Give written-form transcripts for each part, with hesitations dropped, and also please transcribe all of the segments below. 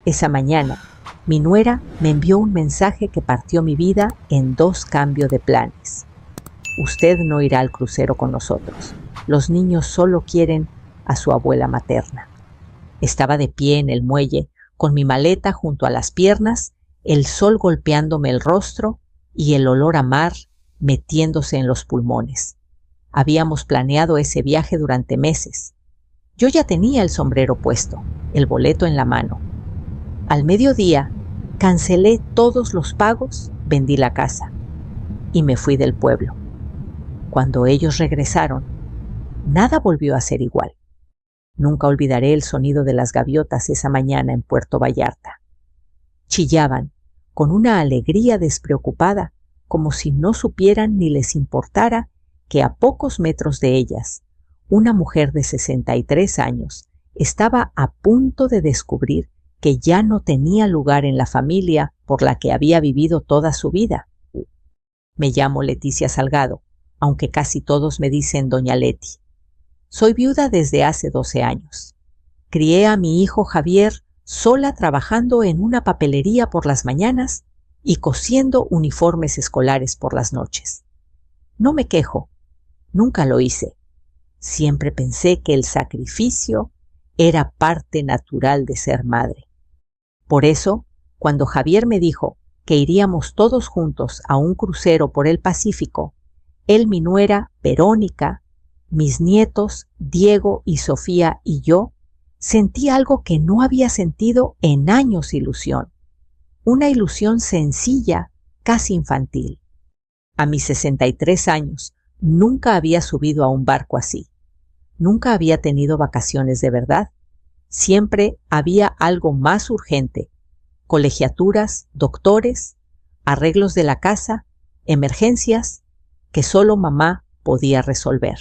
Esa mañana, mi nuera me envió un mensaje que partió mi vida en 2 cambios de planes. Usted no irá al crucero con nosotros. Los niños solo quieren a su abuela materna. Estaba de pie en el muelle, con mi maleta junto a las piernas, el sol golpeándome el rostro y el olor a mar metiéndose en los pulmones. Habíamos planeado ese viaje durante meses. Yo ya tenía el sombrero puesto, el boleto en la mano. Al mediodía, cancelé todos los pagos, vendí la casa y me fui del pueblo. Cuando ellos regresaron, nada volvió a ser igual. Nunca olvidaré el sonido de las gaviotas esa mañana en Puerto Vallarta. Chillaban con una alegría despreocupada, como si no supieran ni les importara que a pocos metros de ellas, una mujer de 63 años estaba a punto de descubrir que ya no tenía lugar en la familia por la que había vivido toda su vida. Me llamo Leticia Salgado, aunque casi todos me dicen Doña Leti. Soy viuda desde hace 12 años. Crié a mi hijo Javier sola trabajando en una papelería por las mañanas y cosiendo uniformes escolares por las noches. No me quejo, nunca lo hice. Siempre pensé que el sacrificio era parte natural de ser madre. Por eso, cuando Javier me dijo que iríamos todos juntos a un crucero por el Pacífico, él, mi nuera, Verónica, mis nietos, Diego y Sofía y yo, sentí algo que no había sentido en años: ilusión. Una ilusión sencilla, casi infantil. A mis 63 años, nunca había subido a un barco así. Nunca había tenido vacaciones de verdad. Siempre había algo más urgente: colegiaturas, doctores, arreglos de la casa, emergencias que solo mamá podía resolver.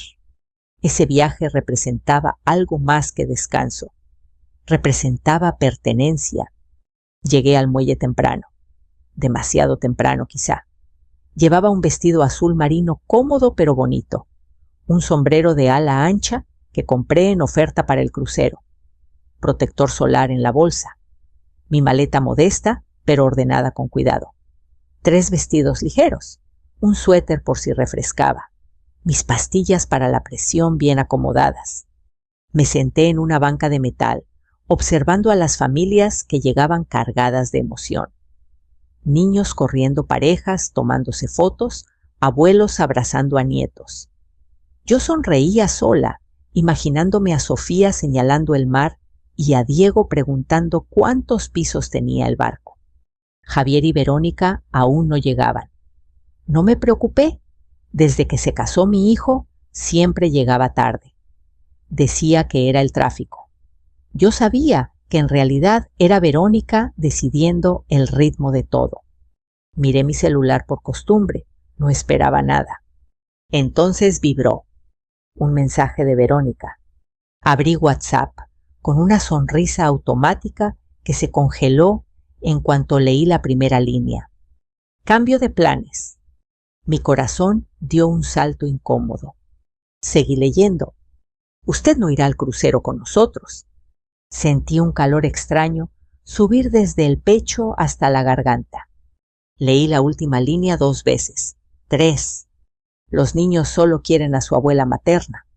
Ese viaje representaba algo más que descanso. Representaba pertenencia. Llegué al muelle temprano. Demasiado temprano, quizá. Llevaba un vestido azul marino cómodo pero bonito. Un sombrero de ala ancha que compré en oferta para el crucero. Protector solar en la bolsa. Mi maleta modesta pero ordenada con cuidado. 3 vestidos ligeros. Un suéter por si refrescaba. Mis pastillas para la presión bien acomodadas. Me senté en una banca de metal, observando a las familias que llegaban cargadas de emoción. Niños corriendo parejas, tomándose fotos, abuelos abrazando a nietos. Yo sonreía sola, imaginándome a Sofía señalando el mar y a Diego preguntando cuántos pisos tenía el barco. Javier y Verónica aún no llegaban. No me preocupé. Desde que se casó mi hijo, siempre llegaba tarde. Decía que era el tráfico. Yo sabía que en realidad era Verónica decidiendo el ritmo de todo. Miré mi celular por costumbre, no esperaba nada. Entonces vibró. Un mensaje de Verónica. Abrí WhatsApp con una sonrisa automática que se congeló en cuanto leí la primera línea. Cambio de planes. Mi corazón dio un salto incómodo. Seguí leyendo. Usted no irá al crucero con nosotros. Sentí un calor extraño subir desde el pecho hasta la garganta. Leí la última línea 2 veces. 3. Los niños solo quieren a su abuela materna.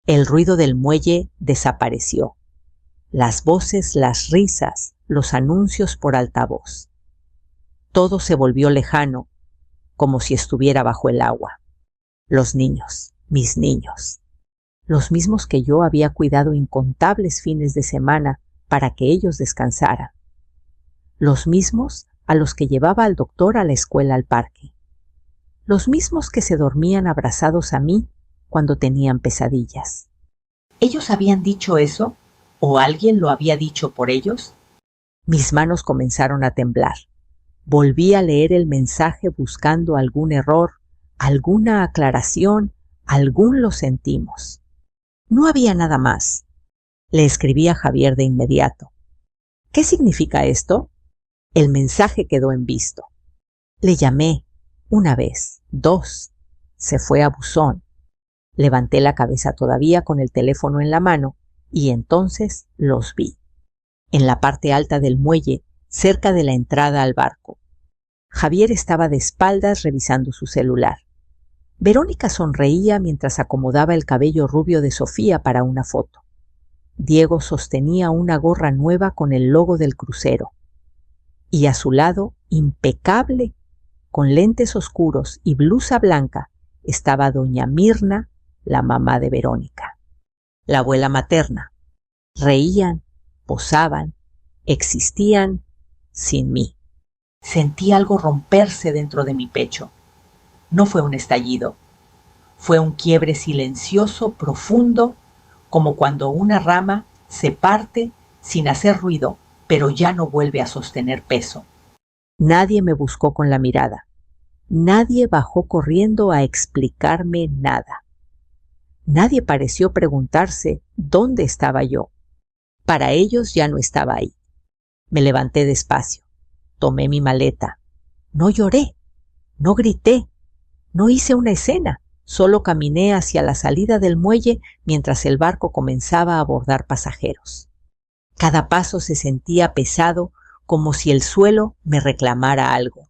El ruido del muelle desapareció. Las voces, las risas, los anuncios por altavoz. Todo se volvió lejano, como si estuviera bajo el agua. Los niños, mis niños, los mismos que yo había cuidado incontables fines de semana para que ellos descansaran. Los mismos a los que llevaba al doctor a la escuela al parque. Los mismos que se dormían abrazados a mí cuando tenían pesadillas. ¿Ellos habían dicho eso? ¿O alguien lo había dicho por ellos? Mis manos comenzaron a temblar. Volví a leer el mensaje buscando algún error, alguna aclaración, algún lo sentimos. No había nada más. Le escribí a Javier de inmediato. ¿Qué significa esto? El mensaje quedó en visto. Le llamé 1 vez, 2. Se fue a buzón. Levanté la cabeza todavía con el teléfono en la mano y entonces los vi. en la parte alta del muelle, cerca de la entrada al barco. Javier estaba de espaldas revisando su celular. Verónica sonreía mientras acomodaba el cabello rubio de Sofía para una foto. Diego sostenía una gorra nueva con el logo del crucero. Y a su lado, impecable, con lentes oscuros y blusa blanca, estaba doña Mirna, la mamá de Verónica, la abuela materna. Reían, posaban, existían sin mí. Sentí algo romperse dentro de mi pecho. No fue un estallido, fue un quiebre silencioso, profundo, como cuando una rama se parte sin hacer ruido, pero ya no vuelve a sostener peso. Nadie me buscó con la mirada. Nadie bajó corriendo a explicarme nada. Nadie pareció preguntarse dónde estaba yo. Para ellos ya no estaba ahí. Me levanté despacio. Tomé mi maleta. No lloré. No grité. No hice una escena. Solo caminé hacia la salida del muelle mientras el barco comenzaba a abordar pasajeros. Cada paso se sentía pesado, como si el suelo me reclamara algo.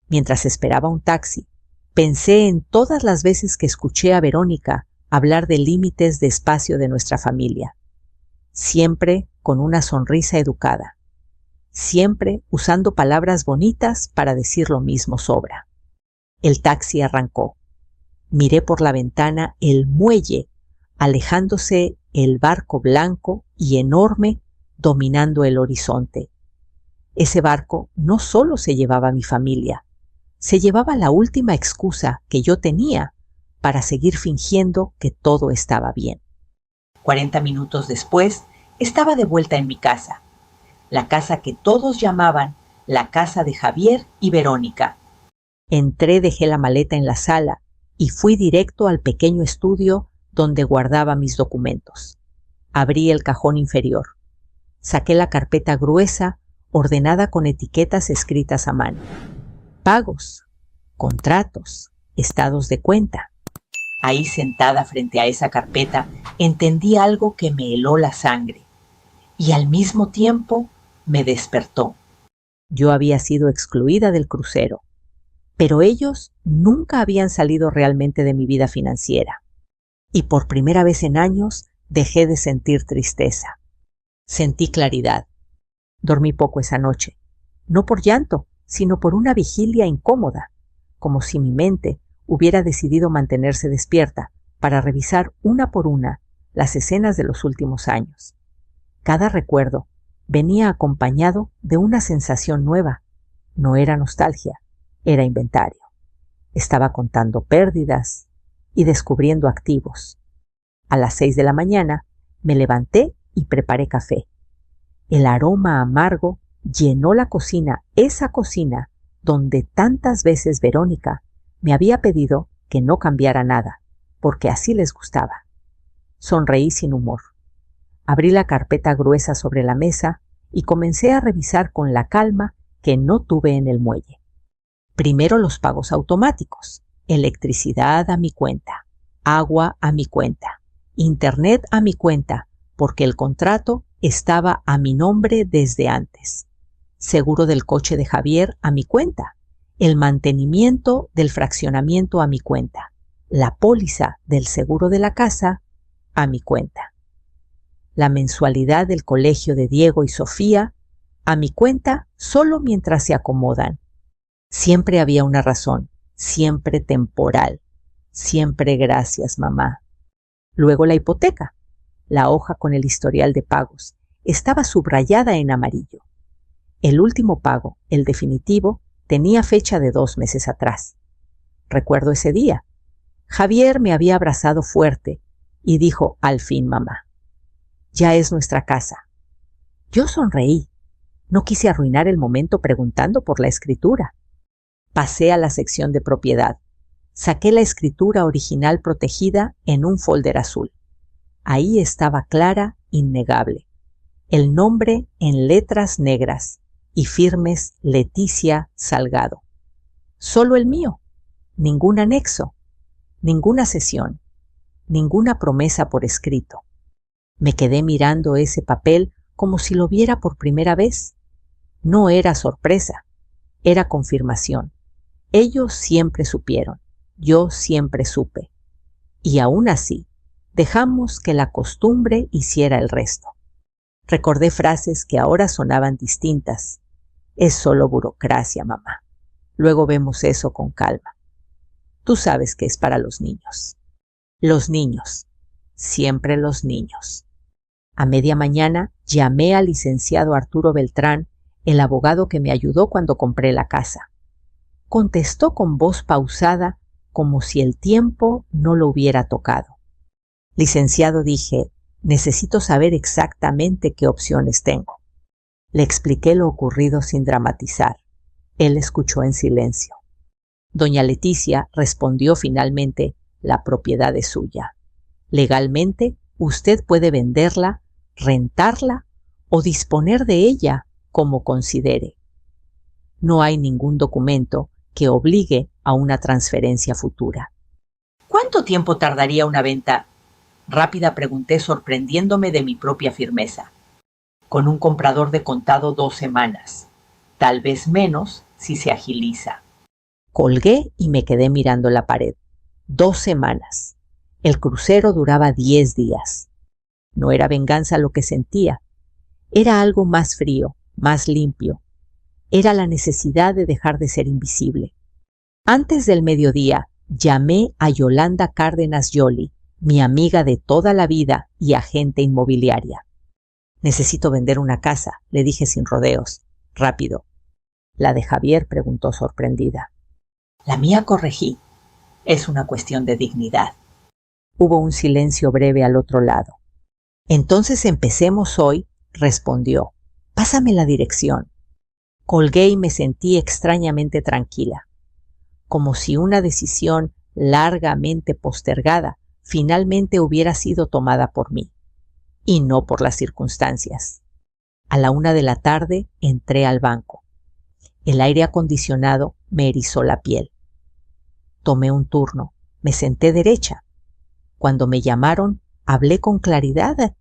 Mientras esperaba un taxi, pensé en todas las veces que escuché a Verónica hablar de límites de espacio de nuestra familia. Siempre con una sonrisa educada. Siempre usando palabras bonitas para decir lo mismo sobra. El taxi arrancó. Miré por la ventana el muelle, alejándose el barco blanco y enorme dominando el horizonte. Ese barco no solo se llevaba a mi familia, se llevaba la última excusa que yo tenía para seguir fingiendo que todo estaba bien. 40 minutos después, estaba de vuelta en mi casa, la casa que todos llamaban la casa de Javier y Verónica. Entré, dejé la maleta en la sala y fui directo al pequeño estudio donde guardaba mis documentos. Abrí el cajón inferior. Saqué la carpeta gruesa, ordenada con etiquetas escritas a mano. Pagos, contratos, estados de cuenta. Ahí sentada frente a esa carpeta, entendí algo que me heló la sangre y al mismo tiempo me despertó. Yo había sido excluida del crucero, pero ellos nunca habían salido realmente de mi vida financiera. Y por primera vez en años dejé de sentir tristeza. Sentí claridad. Dormí poco esa noche, no por llanto, sino por una vigilia incómoda, como si mi mente hubiera decidido mantenerse despierta para revisar una por una las escenas de los últimos años. Cada recuerdo venía acompañado de una sensación nueva. No era nostalgia, era inventario. Estaba contando pérdidas y descubriendo activos. A las 6 de la mañana me levanté y preparé café. El aroma amargo llenó la cocina, esa cocina donde tantas veces Verónica me había pedido que no cambiara nada, porque así les gustaba. Sonreí sin humor. Abrí la carpeta gruesa sobre la mesa y comencé a revisar con la calma que no tuve en el muelle. Primero los pagos automáticos, electricidad a mi cuenta, agua a mi cuenta, internet a mi cuenta, porque el contrato estaba a mi nombre desde antes. Seguro del coche de Javier a mi cuenta, el mantenimiento del fraccionamiento a mi cuenta, la póliza del seguro de la casa a mi cuenta, la mensualidad del colegio de Diego y Sofía a mi cuenta solo mientras se acomodan. Siempre había una razón, siempre temporal, siempre gracias, mamá. Luego la hipoteca. La hoja con el historial de pagos estaba subrayada en amarillo. El último pago, el definitivo, tenía fecha de 2 meses atrás. Recuerdo ese día. Javier me había abrazado fuerte y dijo, al fin, mamá, ya es nuestra casa. Yo sonreí. No quise arruinar el momento preguntando por la escritura. Pasé a la sección de propiedad. Saqué la escritura original protegida en un folder azul. Ahí estaba clara, innegable. El nombre en letras negras y firmes Leticia Salgado. Solo el mío. Ningún anexo. Ninguna cesión. Ninguna promesa por escrito. Me quedé mirando ese papel como si lo viera por primera vez. No era sorpresa, era confirmación. Ellos siempre supieron, yo siempre supe. Y aún así, dejamos que la costumbre hiciera el resto. Recordé frases que ahora sonaban distintas. Es solo burocracia, mamá. Luego vemos eso con calma. Tú sabes que es para los niños. Los niños. Siempre los niños. A media mañana llamé al licenciado Arturo Beltrán, el abogado que me ayudó cuando compré la casa. Contestó con voz pausada, como si el tiempo no lo hubiera tocado. Licenciado, dije, necesito saber exactamente qué opciones tengo. Le expliqué lo ocurrido sin dramatizar. Él escuchó en silencio. Doña Leticia respondió finalmente, la propiedad es suya. Legalmente, usted puede venderla, rentarla o disponer de ella como considere. No hay ningún documento que obligue a una transferencia futura. ¿Cuánto tiempo tardaría una venta? Rápida, pregunté, sorprendiéndome de mi propia firmeza. Con un comprador de contado 2 semanas. Tal vez menos si se agiliza. Colgué y me quedé mirando la pared. 2 semanas. El crucero duraba 10 días. No era venganza lo que sentía. Era algo más frío, más limpio. Era la necesidad de dejar de ser invisible. Antes del mediodía, llamé a Yolanda Cárdenas Yoli, mi amiga de toda la vida y agente inmobiliaria. Necesito vender una casa, le dije sin rodeos. Rápido. ¿La de Javier?, preguntó sorprendida. La mía, corregí. Es una cuestión de dignidad. Hubo un silencio breve al otro lado. Entonces empecemos hoy, respondió. Pásame la dirección. Colgué y me sentí extrañamente tranquila, como si una decisión largamente postergada finalmente hubiera sido tomada por mí, y no por las circunstancias. A la 1 de la tarde entré al banco. El aire acondicionado me erizó la piel. Tomé un turno, me senté derecha. Cuando me llamaron, hablé con claridad.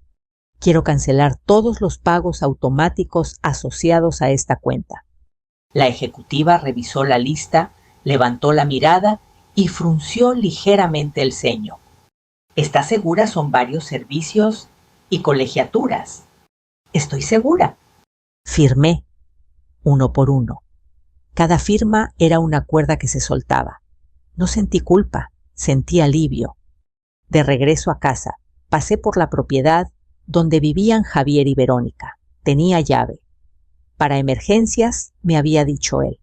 Quiero cancelar todos los pagos automáticos asociados a esta cuenta. La ejecutiva revisó la lista, levantó la mirada y frunció ligeramente el ceño. ¿Estás segura? Son varios servicios y colegiaturas. Estoy segura. Firmé, uno por uno. Cada firma era una cuerda que se soltaba. No sentí culpa, sentí alivio. De regreso a casa, pasé por la propiedad donde vivían Javier y Verónica. Tenía llave. Para emergencias, me había dicho él.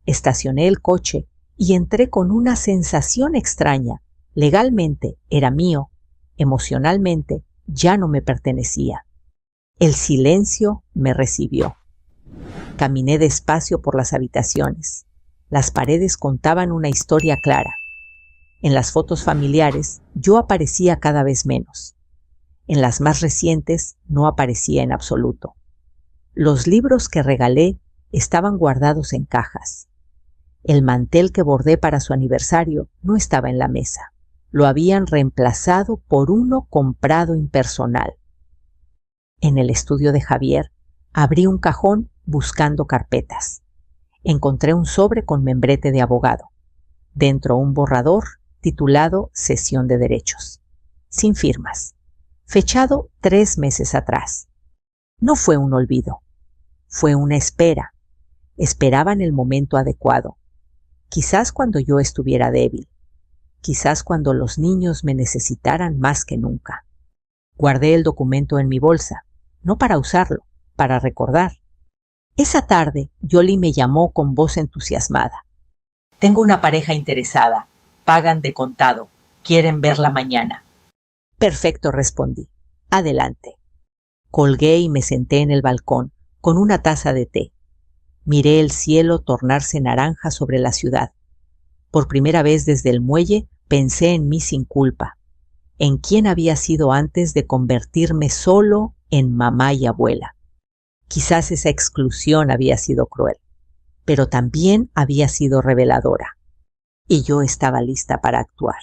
Estacioné el coche y entré con una sensación extraña. Legalmente era mío, emocionalmente ya no me pertenecía. El silencio me recibió. Caminé despacio por las habitaciones. Las paredes contaban una historia clara. En las fotos familiares yo aparecía cada vez menos. En las más recientes no aparecía en absoluto. Los libros que regalé estaban guardados en cajas. El mantel que bordé para su aniversario no estaba en la mesa. Lo habían reemplazado por uno comprado impersonal. En el estudio de Javier abrí un cajón buscando carpetas. Encontré un sobre con membrete de abogado. Dentro un borrador titulado Cesión de Derechos. Sin firmas. Fechado 3 meses atrás. No fue un olvido. Fue una espera. Esperaban el momento adecuado. Quizás cuando yo estuviera débil. Quizás cuando los niños me necesitaran más que nunca. Guardé el documento en mi bolsa, no para usarlo, para recordar. Esa tarde, Yoli me llamó con voz entusiasmada. Tengo una pareja interesada. Pagan de contado. Quieren verla mañana. Perfecto, respondí. Adelante. Colgué y me senté en el balcón, con una taza de té. Miré el cielo tornarse naranja sobre la ciudad. Por primera vez desde el muelle pensé en mí sin culpa, en quién había sido antes de convertirme solo en mamá y abuela. Quizás esa exclusión había sido cruel, pero también había sido reveladora. Y yo estaba lista para actuar.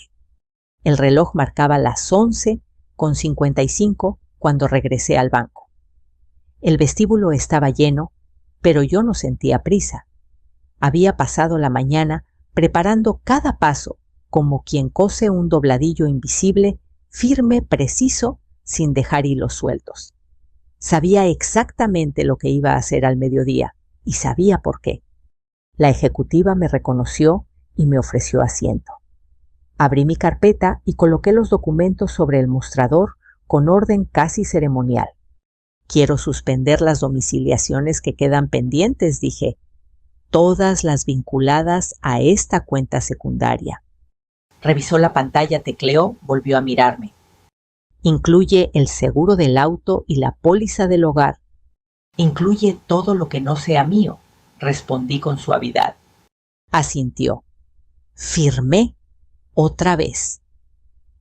El reloj marcaba las 11:55 cuando regresé al banco. El vestíbulo estaba lleno, pero yo no sentía prisa. Había pasado la mañana preparando cada paso como quien cose un dobladillo invisible, firme, preciso, sin dejar hilos sueltos. Sabía exactamente lo que iba a hacer al mediodía y sabía por qué. La ejecutiva me reconoció y me ofreció asiento. Abrí mi carpeta y coloqué los documentos sobre el mostrador con orden casi ceremonial. Quiero suspender las domiciliaciones que quedan pendientes, dije. Todas las vinculadas a esta cuenta secundaria. Revisó la pantalla, tecleó, volvió a mirarme. Incluye el seguro del auto y la póliza del hogar. Incluye todo lo que no sea mío, respondí con suavidad. Asintió. Firmé otra vez.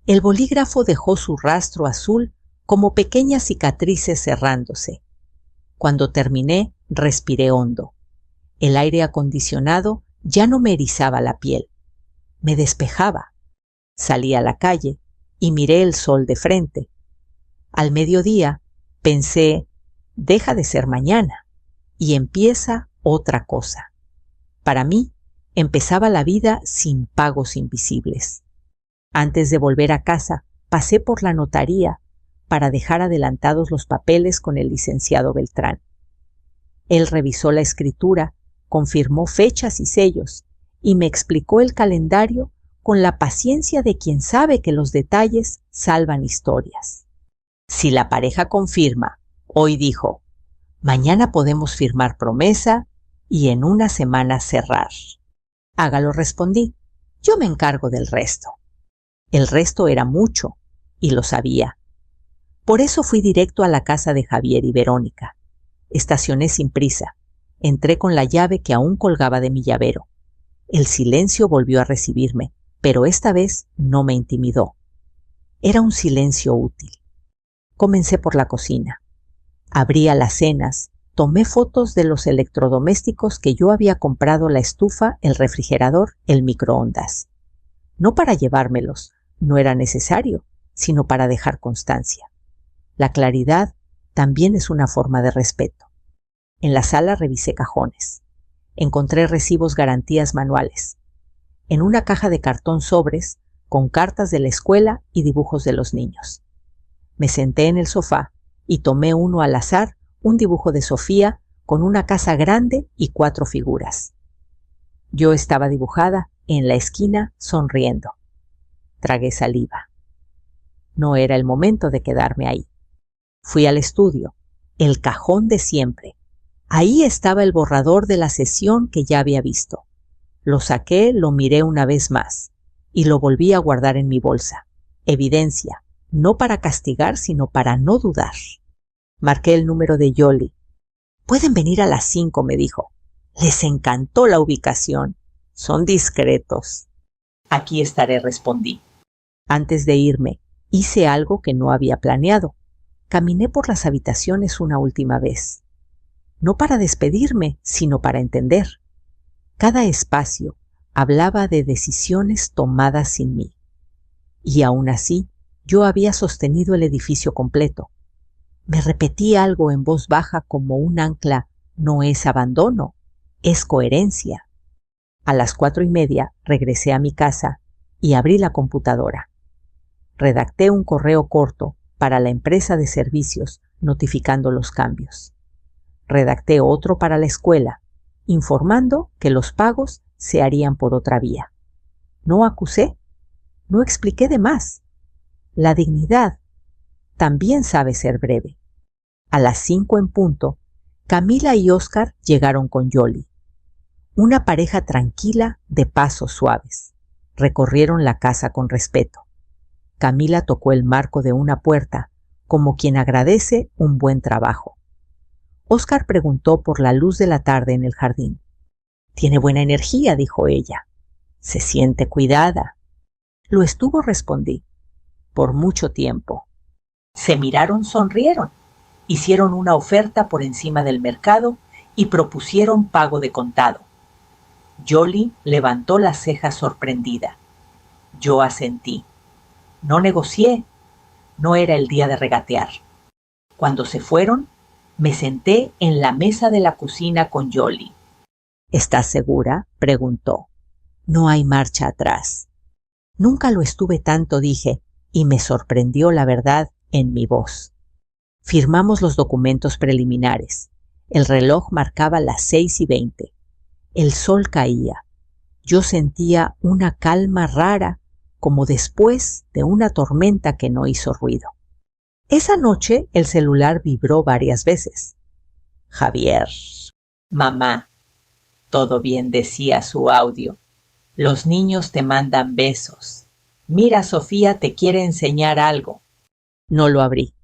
El bolígrafo dejó su rastro azul como pequeñas cicatrices cerrándose. Cuando terminé, respiré hondo. El aire acondicionado ya no me erizaba la piel. Me despejaba. Salí a la calle y miré el sol de frente. Al mediodía pensé, deja de ser mañana y empieza otra cosa. Para mí, empezaba la vida sin pagos invisibles. Antes de volver a casa, pasé por la notaría para dejar adelantados los papeles con el licenciado Beltrán. Él revisó la escritura, confirmó fechas y sellos y me explicó el calendario con la paciencia de quien sabe que los detalles salvan historias. Si la pareja confirma, hoy dijo, mañana podemos firmar promesa y en una semana cerrar. Hágalo, respondí. Yo me encargo del resto. El resto era mucho y lo sabía. Por eso fui directo a la casa de Javier y Verónica. Estacioné sin prisa. Entré con la llave que aún colgaba de mi llavero. El silencio volvió a recibirme, pero esta vez no me intimidó. Era un silencio útil. Comencé por la cocina. Abrí alacenas, tomé fotos de los electrodomésticos que yo había comprado: la estufa, el refrigerador, el microondas. No para llevármelos, no era necesario, sino para dejar constancia. La claridad también es una forma de respeto. En la sala revisé cajones. Encontré recibos garantías manuales. En una caja de cartón sobres, con cartas de la escuela y dibujos de los niños. Me senté en el sofá y tomé uno al azar, un dibujo de Sofía con una casa grande y 4 figuras. Yo estaba dibujada en la esquina sonriendo. Tragué saliva. No era el momento de quedarme ahí. Fui al estudio, el cajón de siempre. Ahí estaba el borrador de la sesión que ya había visto. Lo saqué, lo miré una vez más y lo volví a guardar en mi bolsa. Evidencia, no para castigar, sino para no dudar. Marqué el número de Yoli. Pueden venir a las 5, me dijo. Les encantó la ubicación. Son discretos. Aquí estaré, respondí. Antes de irme, hice algo que no había planeado. Caminé por las habitaciones una última vez. No para despedirme, sino para entender. Cada espacio hablaba de decisiones tomadas sin mí. Y aún así, yo había sostenido el edificio completo. Me repetí algo en voz baja como un ancla: no es abandono, es coherencia. A las 4:30 regresé a mi casa y abrí la computadora. Redacté un correo corto para la empresa de servicios notificando los cambios. Redacté otro para la escuela, informando que los pagos se harían por otra vía. No acusé, no expliqué de más. La dignidad también sabe ser breve. A las 5 en punto, Camila y Óscar llegaron con Yoli. Una pareja tranquila de pasos suaves. Recorrieron la casa con respeto. Camila tocó el marco de una puerta, como quien agradece un buen trabajo. Óscar preguntó por la luz de la tarde en el jardín. Tiene buena energía, dijo ella. Se siente cuidada. Lo estuvo, respondí. Por mucho tiempo. Se miraron, sonrieron. Hicieron una oferta por encima del mercado y propusieron pago de contado. Yoli levantó las cejas sorprendida. Yo asentí. No negocié. No era el día de regatear. Cuando se fueron, Me senté en la mesa de la cocina con Yoli. ¿Estás segura?, preguntó. No hay marcha atrás. Nunca lo estuve tanto, dije, y me sorprendió la verdad en mi voz. Firmamos los documentos preliminares. El reloj marcaba las 6:20. El sol caía. Yo sentía una calma rara, como después de una tormenta que no hizo ruido. Esa noche el celular vibró varias veces. Javier. Mamá. Todo bien, decía su audio. Los niños te mandan besos. Mira, Sofía te quiere enseñar algo. No lo abrí.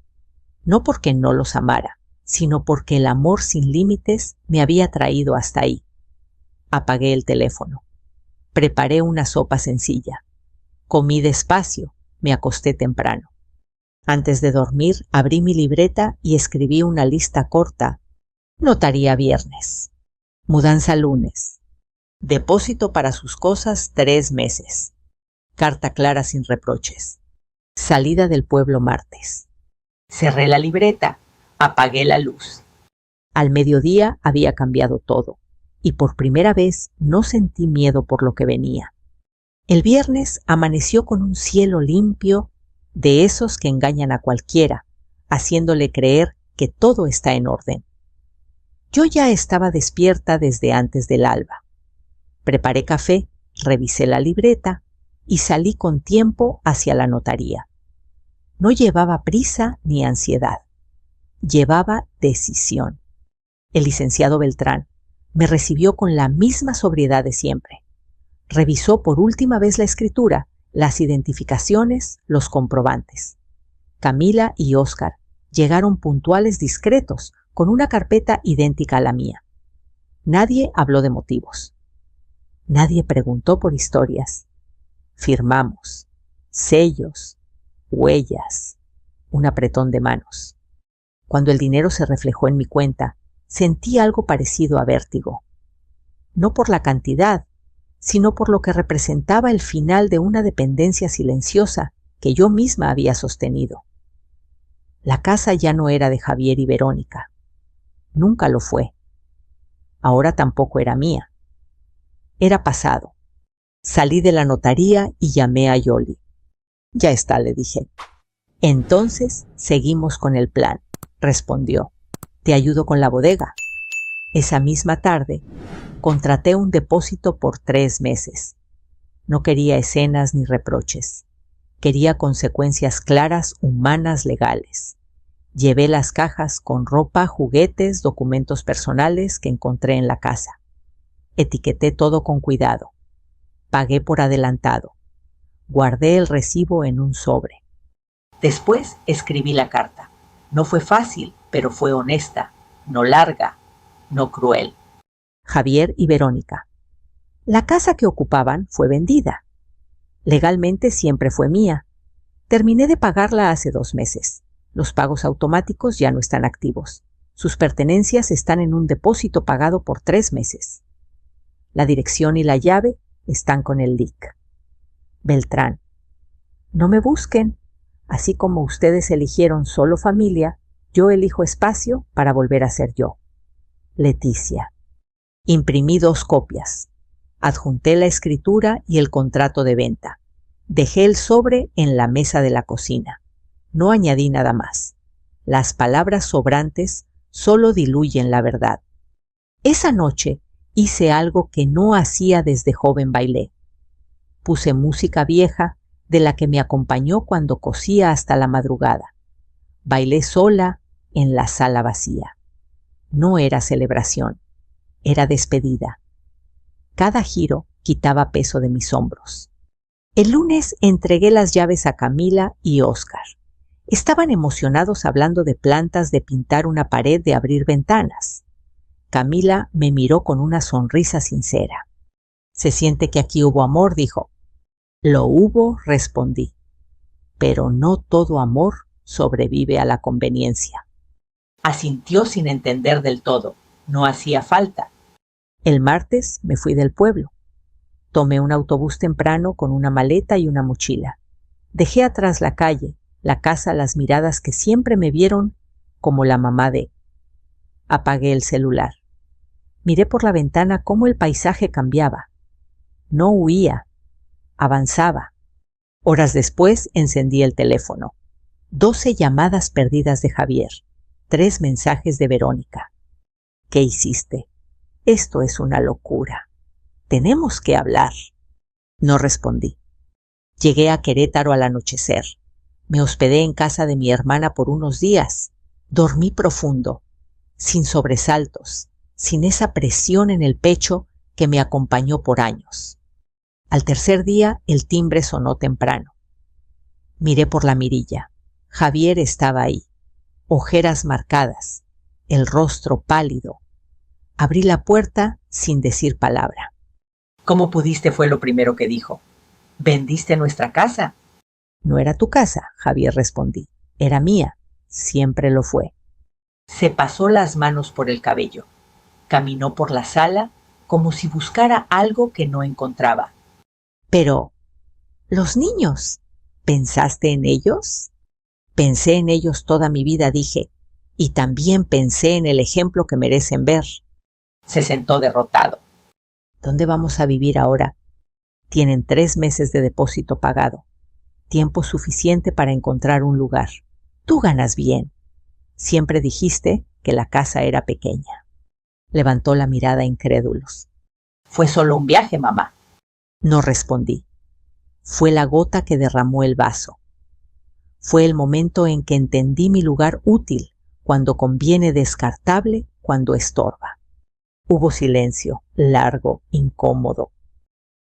No porque no los amara, sino porque el amor sin límites me había traído hasta ahí. Apagué el teléfono. Preparé una sopa sencilla. Comí despacio, me acosté temprano. Antes de dormir, abrí mi libreta y escribí una lista corta. Notaría viernes. Mudanza lunes. Depósito para sus cosas 3 meses. Carta clara sin reproches. Salida del pueblo martes. Cerré la libreta. Apagué la luz. Al mediodía había cambiado todo, y por primera vez no sentí miedo por lo que venía. El viernes amaneció con un cielo limpio, de esos que engañan a cualquiera, haciéndole creer que todo está en orden. Yo ya estaba despierta desde antes del alba. Preparé café, revisé la libreta y salí con tiempo hacia la notaría. No llevaba prisa ni ansiedad. Llevaba decisión. El licenciado Beltrán me recibió con la misma sobriedad de siempre. Revisó por última vez la escritura, las identificaciones, los comprobantes. Camila y Óscar llegaron puntuales, discretos, con una carpeta idéntica a la mía. Nadie habló de motivos. Nadie preguntó por historias. Firmamos. Sellos. Huellas. Un apretón de manos. Cuando el dinero se reflejó en mi cuenta, sentí algo parecido a vértigo. No por la cantidad, sino por lo que representaba el final de una dependencia silenciosa que yo misma había sostenido. La casa ya no era de Javier y Verónica. Nunca lo fue. Ahora tampoco era mía. Era pasado. Salí de la notaría y llamé a Yoli. Ya está, le dije. Entonces seguimos con el plan, respondió. Te ayudo con la bodega. Esa misma tarde contraté un depósito por 3 meses. No quería escenas ni reproches. Quería consecuencias claras, humanas, legales. Llevé las cajas con ropa, juguetes, documentos personales que encontré en la casa. Etiqueté todo con cuidado. Pagué por adelantado. Guardé el recibo en un sobre. Después escribí la carta. No fue fácil, pero fue honesta, no larga, no cruel. Javier y Verónica. La casa que ocupaban fue vendida. Legalmente siempre fue mía. Terminé de pagarla hace 2 meses. Los pagos automáticos ya no están activos. Sus pertenencias están en un depósito pagado por 3 meses. La dirección y la llave están con el LIC. Beltrán. No me busquen. Así como ustedes eligieron solo familia, yo elijo espacio para volver a ser yo. Leticia. Imprimí 2 copias. Adjunté la escritura y el contrato de venta. Dejé el sobre en la mesa de la cocina. No añadí nada más. Las palabras sobrantes solo diluyen la verdad. Esa noche hice algo que no hacía desde joven. Bailé. Puse música vieja de la que me acompañó cuando cosía hasta la madrugada. Bailé sola en la sala vacía. No era celebración, era despedida. Cada giro quitaba peso de mis hombros. El lunes entregué las llaves a Camila y Óscar. Estaban emocionados hablando de plantas, de pintar una pared, de abrir ventanas. Camila me miró con una sonrisa sincera. Se siente que aquí hubo amor, dijo. Lo hubo, respondí. Pero no todo amor sobrevive a la conveniencia. Asintió sin entender del todo. No hacía falta. El martes me fui del pueblo. Tomé un autobús temprano con una maleta y una mochila. Dejé atrás la calle, la casa, las miradas que siempre me vieron como la mamá de. Apagué el celular. Miré por la ventana cómo el paisaje cambiaba. No huía, avanzaba. Horas después encendí el teléfono. 12 llamadas perdidas de Javier. 3 mensajes de Verónica. ¿Qué hiciste? Esto es una locura. Tenemos que hablar. No respondí. Llegué a Querétaro al anochecer. Me hospedé en casa de mi hermana por unos días. Dormí profundo, sin sobresaltos, sin esa presión en el pecho que me acompañó por años. Al tercer día el timbre sonó temprano. Miré por la mirilla. Javier estaba ahí, ojeras marcadas, el rostro pálido. Abrí la puerta sin decir palabra. ¿Cómo pudiste? Fue lo primero que dijo. ¿Vendiste nuestra casa? No era tu casa, Javier, respondí. Era mía, siempre lo fue. Se pasó las manos por el cabello. Caminó por la sala como si buscara algo que no encontraba. Pero, ¿los niños? ¿Pensaste en ellos? Pensé en ellos toda mi vida, dije, y también pensé en el ejemplo que merecen ver. Se sentó derrotado. ¿Dónde vamos a vivir ahora? Tienen 3 meses de depósito pagado. Tiempo suficiente para encontrar un lugar. Tú ganas bien. Siempre dijiste que la casa era pequeña. Levantó la mirada incrédulos. Fue solo un viaje, mamá. No respondí. Fue la gota que derramó el vaso. Fue el momento en que entendí mi lugar útil, cuando conviene, descartable, cuando estorba. Hubo silencio, largo, incómodo.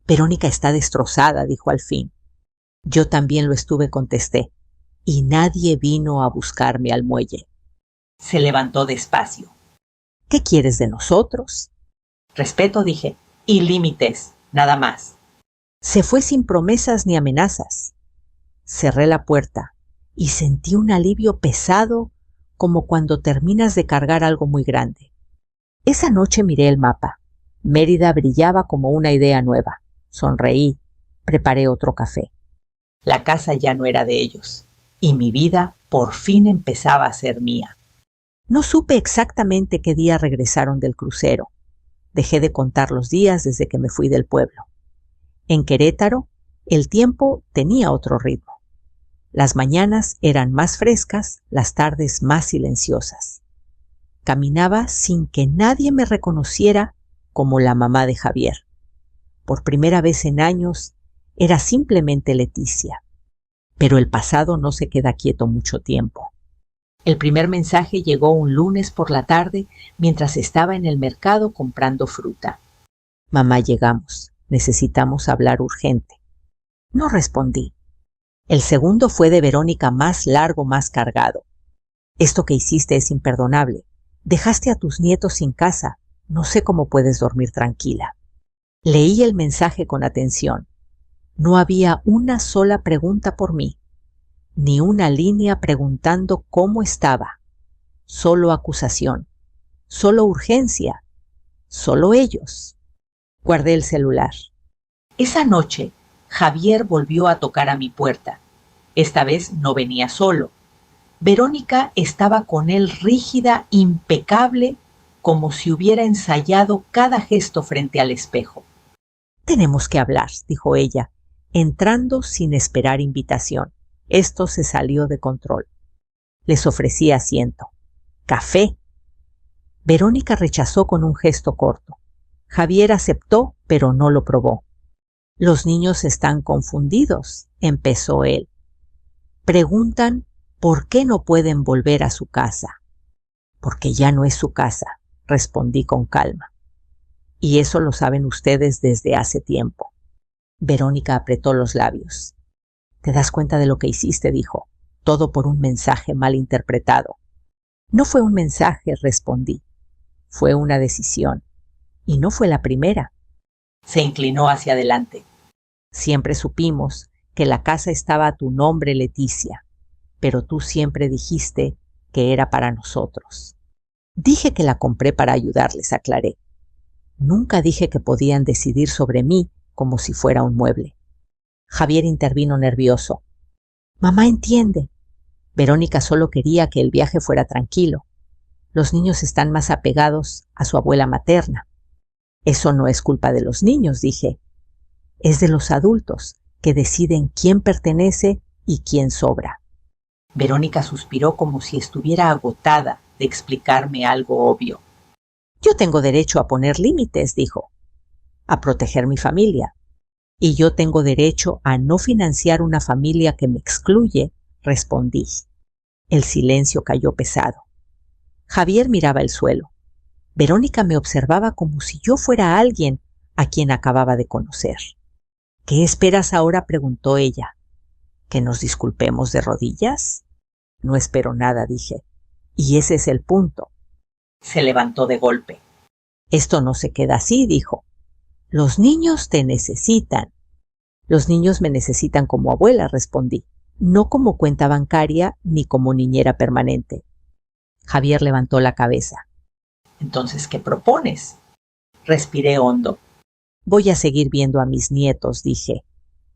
Verónica está destrozada, dijo al fin. Yo también lo estuve, contesté, y nadie vino a buscarme al muelle. Se levantó despacio. ¿Qué quieres de nosotros? Respeto, dije, y límites, nada más. Se fue sin promesas ni amenazas. Cerré la puerta y sentí un alivio pesado, como cuando terminas de cargar algo muy grande. Esa noche miré el mapa. Mérida brillaba como una idea nueva. Sonreí, preparé otro café. La casa ya no era de ellos, y mi vida por fin empezaba a ser mía. No supe exactamente qué día regresaron del crucero. Dejé de contar los días desde que me fui del pueblo. En Querétaro, el tiempo tenía otro ritmo. Las mañanas eran más frescas, las tardes más silenciosas. Caminaba sin que nadie me reconociera como la mamá de Javier. Por primera vez en años, era simplemente Leticia. Pero el pasado no se queda quieto mucho tiempo. El primer mensaje llegó un lunes por la tarde mientras estaba en el mercado comprando fruta. Mamá, llegamos. Necesitamos hablar urgente. No respondí. El segundo fue de Verónica, más largo, más cargado. Esto que hiciste es imperdonable. Dejaste a tus nietos sin casa. No sé cómo puedes dormir tranquila. Leí el mensaje con atención. No había una sola pregunta por mí, ni una línea preguntando cómo estaba. Solo acusación, solo urgencia, solo ellos. Guardé el celular. Esa noche, Javier volvió a tocar a mi puerta. Esta vez no venía solo. Verónica estaba con él rígida, impecable, como si hubiera ensayado cada gesto frente al espejo. Tenemos que hablar, dijo ella, entrando sin esperar invitación. Esto se salió de control. Les ofrecí asiento. Café. Verónica rechazó con un gesto corto. Javier aceptó, pero no lo probó. Los niños están confundidos, empezó él. Preguntan por qué no pueden volver a su casa. Porque ya no es su casa, respondí con calma. Y eso lo saben ustedes desde hace tiempo. Verónica apretó los labios. ¿Te das cuenta de lo que hiciste?, dijo. Todo por un mensaje mal interpretado. No fue un mensaje, respondí. Fue una decisión. Y no fue la primera. Se inclinó hacia adelante. Siempre supimos que la casa estaba a tu nombre, Leticia, pero tú siempre dijiste que era para nosotros. Dije que la compré para ayudarles, aclaré. Nunca dije que podían decidir sobre mí como si fuera un mueble. Javier intervino nervioso. Mamá entiende. Verónica solo quería que el viaje fuera tranquilo. Los niños están más apegados a su abuela materna. Eso no es culpa de los niños, dije. Es de los adultos que deciden quién pertenece y quién sobra. Verónica suspiró como si estuviera agotada de explicarme algo obvio. Yo tengo derecho a poner límites, dijo, a proteger mi familia. Y yo tengo derecho a no financiar una familia que me excluye, respondí. El silencio cayó pesado. Javier miraba el suelo. Verónica me observaba como si yo fuera alguien a quien acababa de conocer. ¿Qué esperas ahora?, preguntó ella. ¿Que nos disculpemos de rodillas? No espero nada, dije. Y ese es el punto. Se levantó de golpe. Esto no se queda así, dijo. Los niños te necesitan. Los niños me necesitan como abuela, respondí, no como cuenta bancaria ni como niñera permanente. Javier levantó la cabeza. Entonces, ¿qué propones? Respiré hondo. Voy a seguir viendo a mis nietos, dije,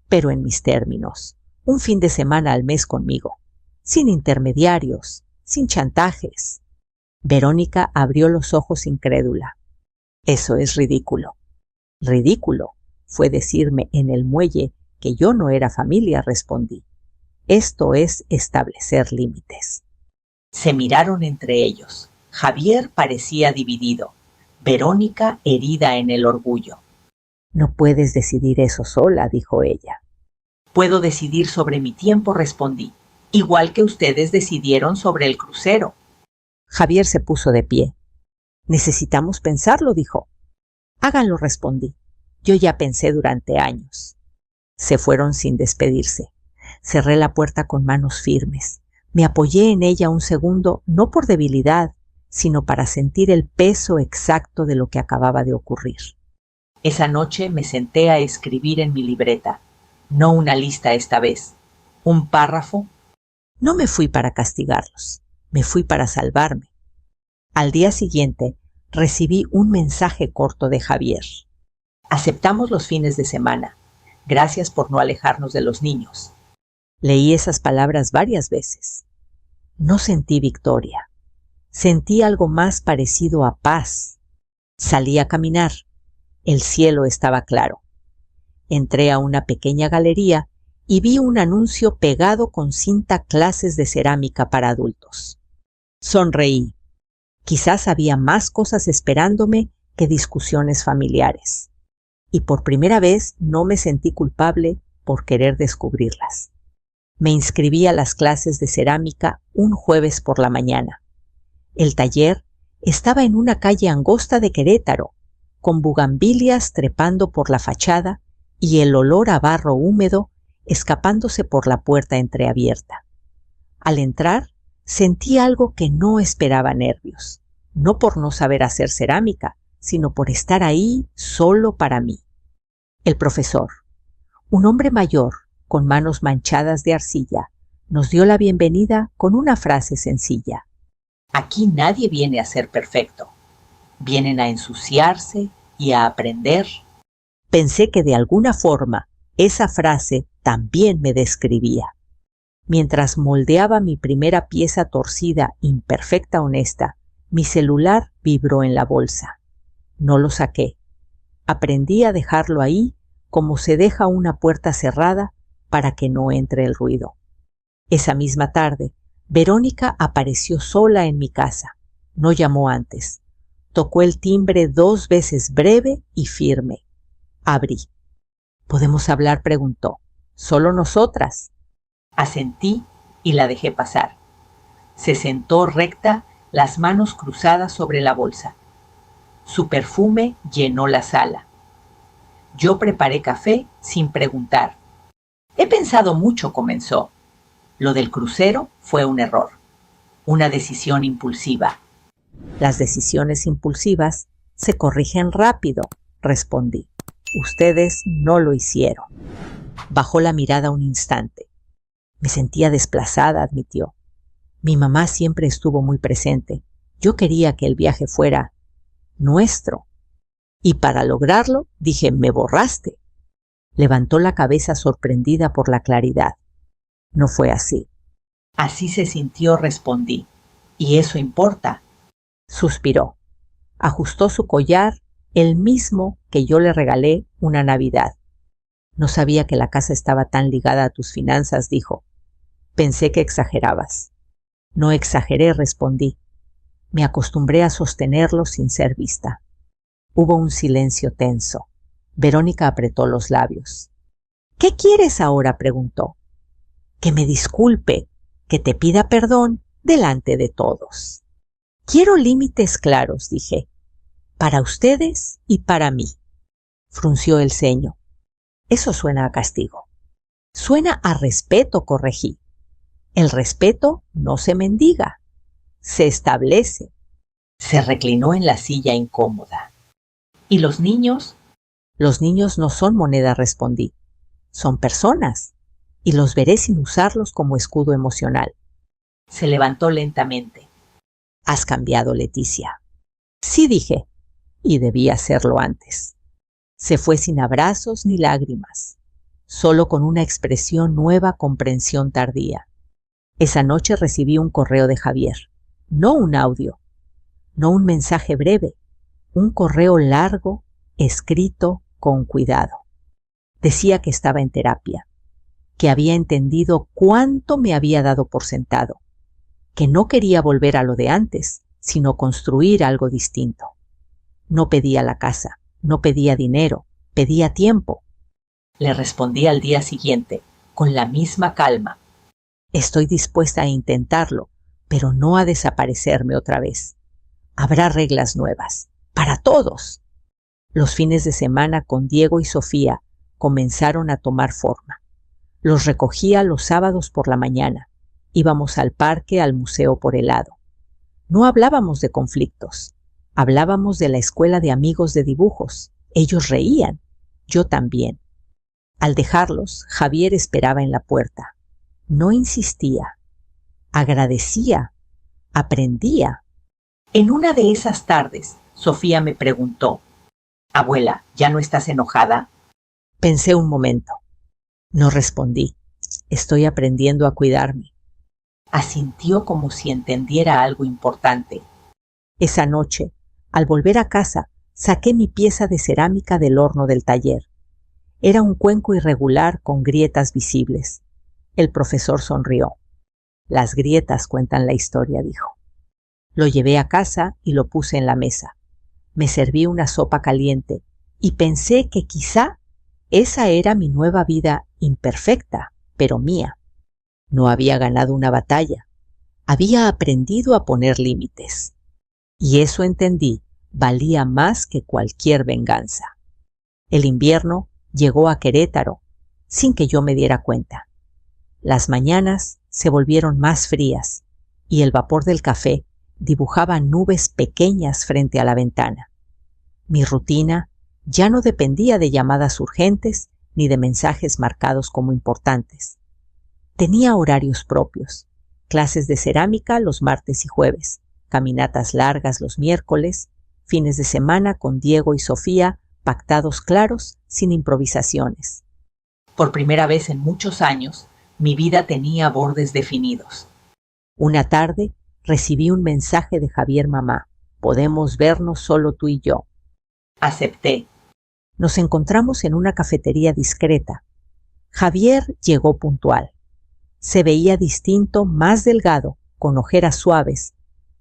pero en mis términos. Un fin de semana al mes conmigo, sin intermediarios, sin chantajes. Verónica abrió los ojos incrédula. Eso es ridículo. Ridículo fue decirme en el muelle que yo no era familia, respondí. Esto es establecer límites. Se miraron entre ellos. Javier parecía dividido, Verónica herida en el orgullo. No puedes decidir eso sola, dijo ella. Puedo decidir sobre mi tiempo, respondí, igual que ustedes decidieron sobre el crucero. Javier se puso de pie. Necesitamos pensarlo, dijo. Háganlo, respondí. Yo ya pensé durante años. Se fueron sin despedirse. Cerré la puerta con manos firmes. Me apoyé en ella un segundo, no por debilidad, sino para sentir el peso exacto de lo que acababa de ocurrir. Esa noche me senté a escribir en mi libreta. No una lista esta vez. Un párrafo. No me fui para castigarlos. Me fui para salvarme. Al día siguiente recibí un mensaje corto de Javier. Aceptamos los fines de semana. Gracias por no alejarnos de los niños. Leí esas palabras varias veces. No sentí victoria. Sentí algo más parecido a paz. Salí a caminar. El cielo estaba claro. Entré a una pequeña galería y vi un anuncio pegado con cinta clases de cerámica para adultos. Sonreí. Quizás había más cosas esperándome que discusiones familiares. Y por primera vez no me sentí culpable por querer descubrirlas. Me inscribí a las clases de cerámica un jueves por la mañana. El taller estaba en una calle angosta de Querétaro, con bugambilias trepando por la fachada y el olor a barro húmedo escapándose por la puerta entreabierta. Al entrar, sentí algo que no esperaba nervios, no por no saber hacer cerámica, sino por estar ahí solo para mí. El profesor, un hombre mayor con manos manchadas de arcilla, nos dio la bienvenida con una frase sencilla. Aquí nadie viene a ser perfecto. Vienen a ensuciarse y a aprender. Pensé que de alguna forma esa frase también me describía. Mientras moldeaba mi primera pieza torcida, imperfecta, honesta, mi celular vibró en la bolsa. No lo saqué. Aprendí a dejarlo ahí como se deja una puerta cerrada para que no entre el ruido. Esa misma tarde, Verónica apareció sola en mi casa. No llamó antes. Tocó el timbre 2 veces breve y firme. Abrí. ¿Podemos hablar?, preguntó. ¿Solo nosotras? Asentí y la dejé pasar. Se sentó recta, las manos cruzadas sobre la bolsa. Su perfume llenó la sala. Yo preparé café sin preguntar. He pensado mucho, comenzó. Lo del crucero fue un error, una decisión impulsiva. Las decisiones impulsivas se corrigen rápido, respondí. Ustedes no lo hicieron. Bajó la mirada un instante. Me sentía desplazada, admitió. Mi mamá siempre estuvo muy presente. Yo quería que el viaje fuera nuestro. Y para lograrlo, dije, me borraste. Levantó la cabeza sorprendida por la claridad. No fue así. Así se sintió, respondí. ¿Y eso importa? Suspiró. Ajustó su collar, el mismo que yo le regalé una Navidad. No sabía que la casa estaba tan ligada a tus finanzas, dijo. Pensé que exagerabas. No exageré, respondí. Me acostumbré a sostenerlo sin ser vista. Hubo un silencio tenso. Verónica apretó los labios. ¿Qué quieres ahora?, preguntó. Que me disculpe, que te pida perdón delante de todos. Quiero límites claros, dije, para ustedes y para mí. Frunció el ceño. Eso suena a castigo. Suena a respeto, corregí. El respeto no se mendiga, se establece. Se reclinó en la silla incómoda. ¿Y los niños? Los niños no son moneda, respondí. Son personas, y los veré sin usarlos como escudo emocional. Se levantó lentamente. Has cambiado, Leticia. Sí, dije, y debí hacerlo antes. Se fue sin abrazos ni lágrimas, solo con una expresión nueva, comprensión tardía. Esa noche recibí un correo de Javier, no un audio, no un mensaje breve, un correo largo, escrito con cuidado. Decía que estaba en terapia, que había entendido cuánto me había dado por sentado, que no quería volver a lo de antes, sino construir algo distinto. No pedía la casa, no pedía dinero, pedía tiempo. Le respondí al día siguiente, con la misma calma. Estoy dispuesta a intentarlo, pero no a desaparecerme otra vez. Habrá reglas nuevas, para todos. Los fines de semana con Diego y Sofía comenzaron a tomar forma. Los recogía los sábados por la mañana. Íbamos al parque, al museo por helado. No hablábamos de conflictos. Hablábamos de la escuela de amigos de dibujos. Ellos reían, yo también. Al dejarlos, Javier esperaba en la puerta. No insistía. Agradecía. Aprendía. En una de esas tardes, Sofía me preguntó, «Abuela, ¿ya no estás enojada?» Pensé un momento. No respondí. Estoy aprendiendo a cuidarme. Asintió como si entendiera algo importante. Esa noche, al volver a casa, saqué mi pieza de cerámica del horno del taller. Era un cuenco irregular con grietas visibles. El profesor sonrió. Las grietas cuentan la historia, dijo. Lo llevé a casa y lo puse en la mesa. Me serví una sopa caliente y pensé que quizá esa era mi nueva vida imperfecta, pero mía. No había ganado una batalla. Había aprendido a poner límites. Y eso entendí, valía más que cualquier venganza. El invierno llegó a Querétaro sin que yo me diera cuenta. Las mañanas se volvieron más frías y el vapor del café dibujaba nubes pequeñas frente a la ventana. Mi rutina ya no dependía de llamadas urgentes ni de mensajes marcados como importantes. Tenía horarios propios, clases de cerámica los martes y jueves, caminatas largas los miércoles, fines de semana con Diego y Sofía, pactados claros, sin improvisaciones. Por primera vez en muchos años, mi vida tenía bordes definidos. Una tarde recibí un mensaje de Javier: mamá, podemos vernos solo tú y yo. Acepté. Nos encontramos en una cafetería discreta. Javier llegó puntual. Se veía distinto, más delgado, con ojeras suaves,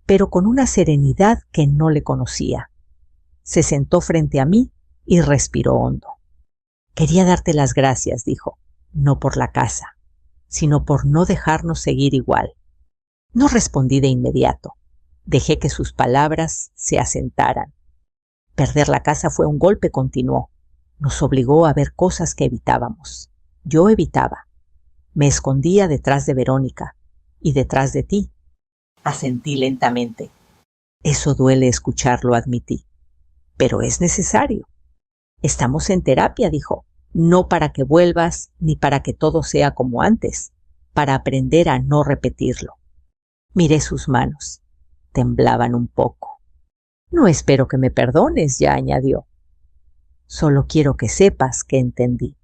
pero con una serenidad que no le conocía. Se sentó frente a mí y respiró hondo. Quería darte las gracias, dijo, no por la casa, sino por no dejarnos seguir igual. No respondí de inmediato. Dejé que sus palabras se asentaran. Perder la casa fue un golpe, continuó. Nos obligó a ver cosas que evitábamos. Yo evitaba. Me escondía detrás de Verónica y detrás de ti. Asentí lentamente. Eso duele escucharlo, admití. Pero es necesario. Estamos en terapia, dijo. No para que vuelvas ni para que todo sea como antes, para aprender a no repetirlo. Miré sus manos. Temblaban un poco. No espero que me perdones, ya añadió. Solo quiero que sepas que entendí.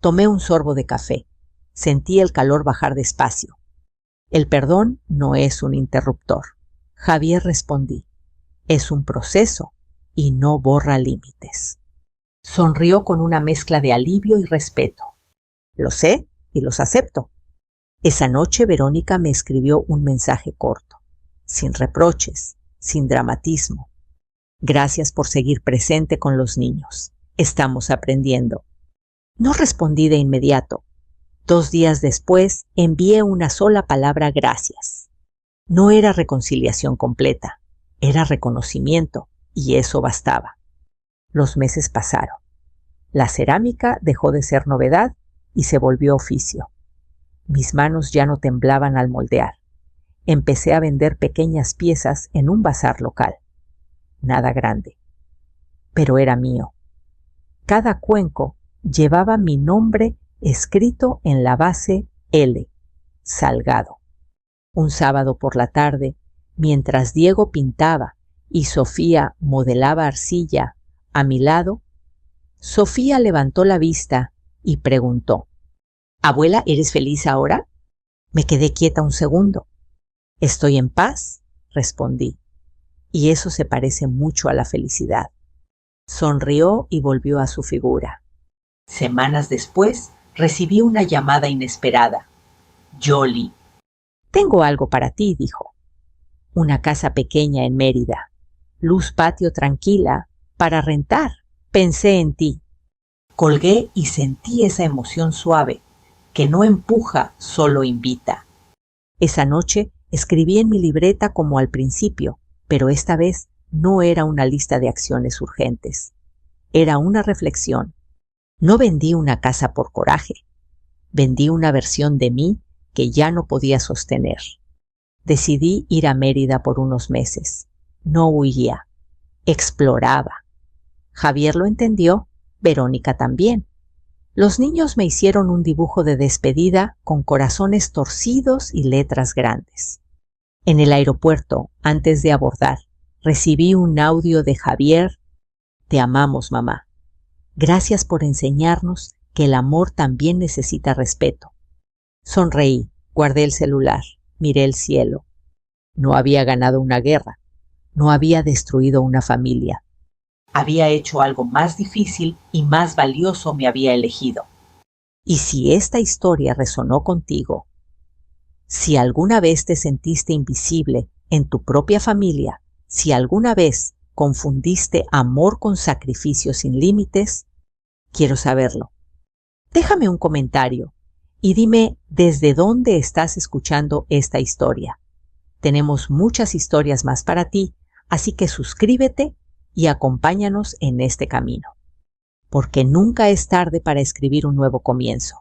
Tomé un sorbo de café. Sentí el calor bajar despacio. El perdón no es un interruptor. Javier, respondí. Es un proceso y no borra límites. Sonrió con una mezcla de alivio y respeto. Lo sé y los acepto. Esa noche Verónica me escribió un mensaje corto, sin reproches, sin dramatismo. Gracias por seguir presente con los niños. Estamos aprendiendo. No respondí de inmediato. 2 días después envié una sola palabra gracias. No era reconciliación completa, era reconocimiento, y eso bastaba. Los meses pasaron. La cerámica dejó de ser novedad y se volvió oficio. Mis manos ya no temblaban al moldear. Empecé a vender pequeñas piezas en un bazar local. Nada grande, pero era mío. Cada cuenco llevaba mi nombre escrito en la base L, Salgado. Un sábado por la tarde, mientras Diego pintaba y Sofía modelaba arcilla a mi lado, Sofía levantó la vista y preguntó: «Abuela, ¿eres feliz ahora?» Me quedé quieta un segundo. «Estoy en paz», respondí, «y eso se parece mucho a la felicidad». Sonrió y volvió a su figura. Semanas después, recibí una llamada inesperada. Yoli. «Tengo algo para ti», dijo. «Una casa pequeña en Mérida. Luz patio tranquila, para rentar. Pensé en ti». Colgué y sentí esa emoción suave, que no empuja, solo invita. Esa noche escribí en mi libreta como al principio, pero esta vez no era una lista de acciones urgentes. Era una reflexión. No vendí una casa por coraje. Vendí una versión de mí que ya no podía sostener. Decidí ir a Mérida por unos meses. No huía. Exploraba. Javier lo entendió, Verónica también. Los niños me hicieron un dibujo de despedida con corazones torcidos y letras grandes. En el aeropuerto, antes de abordar, recibí un audio de Javier: «Te amamos, mamá. Gracias por enseñarnos que el amor también necesita respeto». Sonreí, guardé el celular, miré el cielo. No había ganado una guerra, no había destruido una familia. Había hecho algo más difícil y más valioso me había elegido. Y si esta historia resonó contigo, si alguna vez te sentiste invisible en tu propia familia, si alguna vez confundiste amor con sacrificio sin límites, quiero saberlo. Déjame un comentario y dime desde dónde estás escuchando esta historia. Tenemos muchas historias más para ti, así que suscríbete y acompáñanos en este camino. Porque nunca es tarde para escribir un nuevo comienzo.